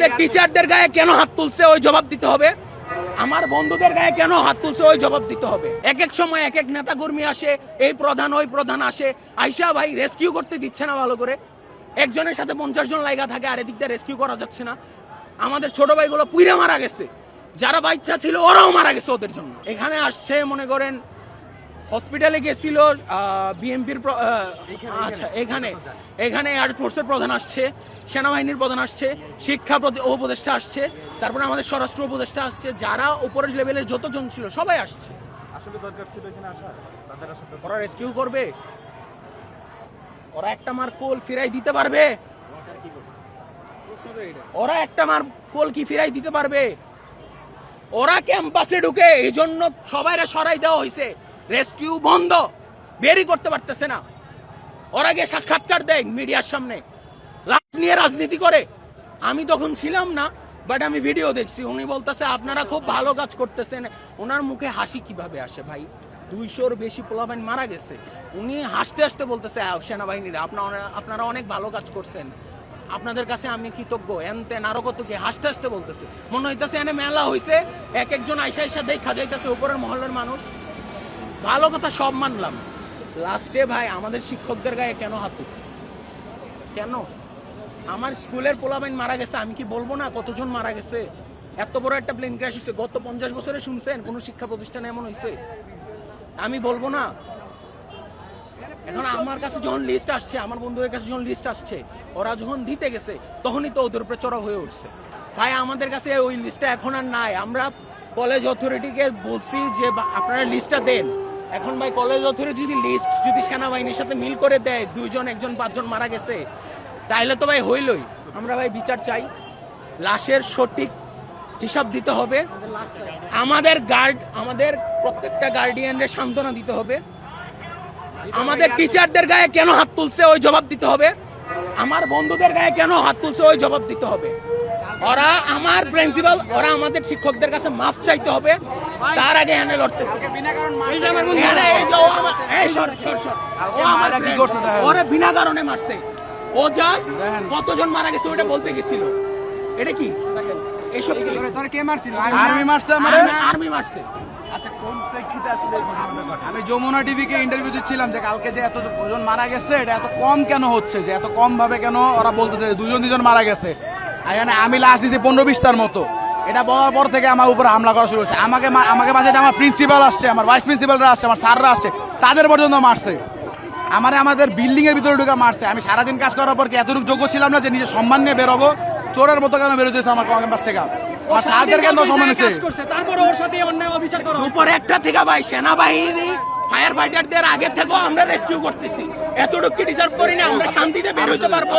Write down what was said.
আমাদের টিচারদের গায়ে কেন হাত তুলছে ওই জবাব দিতে হবে। আমার বন্ধুদের গায়ে কেন হাত তুলছে ওই জবাব দিতে হবে। এক এক সময় এক এক নেতা কর্মী আসে, এই প্রধান ওই প্রধান আসে, আইসা ভাই রেস্কিউ করতে দিচ্ছে না ভালো করে। একজনের সাথে 50 জন লাইগা থাকে, আর এদিক দিয়ে রেস্কিউ করা যাচ্ছে না। আমাদের ছোট ভাইগুলো পুইরা মারা গেছে, যারা বাচ্চা ছিল ওরাও মারা গেছে ওদের জন্য। এখানে আসছে মনে করেন হসপিটালে গেছিল বিএমপির, আচ্ছা এখানে এয়ারফোর্সের প্রধান আসছে, সেনাবাহিনীর প্রধান আসছে, শিক্ষা উপদেষ্টা আসছে, তারপরে আমাদের স্বরাষ্ট্র উপদেষ্টা আসছে, যারা উপরের লেভেলের যতজন ছিল সবাই আসছে। আসলে দরকার ছিল এখানে আসা, তাদের আসলে ওরা রেস্কিউ করবে? ওরা একটা মার কোল ফিরাই দিতে পারবে? ওরা একটা মার কোল কি ফিরাই দিতে পারবে? ওরা ক্যাম্পাসে ঢুকে এই জন্য সবাইরে সরাই দেওয়া হয়েছে, রেস্কিউ বন্ধ, বেরই করতে পারতেছে না। ওরা গিয়ে সাক্ষাৎকার দেয় মিডিয়ার সামনে, লাশ নিয়ে রাজনীতি করে। আমি তখন ছিলাম না, বাট আমি ভিডিও দেখছি, উনি বলতেছে আপনারা খুব ভালো কাজ করতেছেন। ওনার মুখে হাসি কিভাবে আসে ভাই? 200-র বেশি পোলাপাইন মারা গেছে, উনি হাসতে হাসতে বলতেছে সেনাবাহিনীরা আপনারা অনেক ভালো কাজ করছেন, আপনাদের কাছে আমি কৃতজ্ঞ, এনতেন আরো কত কি হাসতে হাসতে বলতেছে। মনে হইতেছে এনে মেলা হয়েছে, এক একজন আইসা আইসা দেখা যাইতেছে উপরের মহলের মানুষ। ভালো কথা সব মানলাম, লাস্টে ভাই আমাদের শিক্ষকদের গায়ে কেন হাত তুলছে? কেন? আমার স্কুলের পোলাপাইন মারা গেছে, আমি কি বলবো না কতজন মারা গেছে? এত বড় একটা প্লেন ক্র্যাশ হয়েছে, গত 50 বছরে শুনছেন কোন শিক্ষা প্রতিষ্ঠানে এমন হয়েছে? আমি বলবো না? এখন আমার কাছে যখন লিস্ট আসছে, আমার বন্ধুদের কাছে যখন লিস্ট আসছে, ওরা যখন দিতে গেছে তখনই তো ওদের উপরে চড়া হয়ে উঠছে। তাই আমাদের কাছে ওই লিস্টটা এখন আর নাই। আমরা কলেজ অথরিটিকে বলছি যে আপনারা লিস্টটা দেন। এখন ভাই কলেজ অথরিটি যদি সেনাবাহিনীর সাথে মিল করে দেয়, 2 জন 1 জন 5 জন মারা গেছে, তাইলে তো ভাই হইলই। আমরা ভাই বিচার চাই, লাশের সঠিক হিসাব দিতে হবে, আমাদের প্রত্যেকটা গার্ডিয়ানদের সান্ত্বনা দিতে হবে, আমাদের টিচারদের গায়ে কেন হাত তুলছে ওই জবাব দিতে হবে, আমার বন্ধুদের গায়ে কেন হাত তুলছে ওই জবাব দিতে হবে। ওরা আমার প্রিন্সিপাল, ওরা আমাদের শিক্ষকদের কাছে মাফ চাইতে হবে, তার আগে এনে লড়তেছে। ওরা বিনা কারণে মারছে, ও জাস্ট কতজন মারা গেছে ওটা বলতে গেছিল। এটা কি এইসব কে মারছিল? আর্মি মারছে। আচ্ছা, কোন প্রেক্ষিতে আসলে আমি যমুনা টিভিকে ইন্টারভিউ দিচ্ছিলাম যে কালকে যে এতজন মারা গেছে, এটা এত কম কেন হচ্ছে, যে এত কম ভাবে কেন ওরা বলতেছে 2জন মারা গেছে। এখানে আমি লাস্ট দিয়েছি 15-20টার মতো। এটা বলার পর থেকে আমার উপর হামলা করা শুরু হয়েছে। আমাকে বাঁচাইতে আমার প্রিন্সিপাল আসছে, আমার ভাইস প্রিন্সিপালরা আসছে, আমার স্যাররা আসছে, তাদের পর্যন্ত মারছে। আমাদের বিল্ডিং এর ভিতরে ঢুকে মারছে। আমি সারাদিন কাজ করার পর কি এতটুকু যোগ্য ছিলাম না যে নিজের সম্মান নিয়ে বেরোবো? চোরের মতো কেন বেরোতেছে আমার ক্যাম্পাস থেকে? আমার স্যারদের কেন সম্মান হচ্ছে? তারপরে ওর সাথে অন্যায় অবিচার করা উপর একটা থেকে ভাই সেনাবাহিনী ফায়ার ফাইটারদের আগে থেকেও আমরা রেস্কিউ করতেছি। এতটুকু ডিজার্ভ করি না আমরা শান্তিতে বের হইতে পারবো?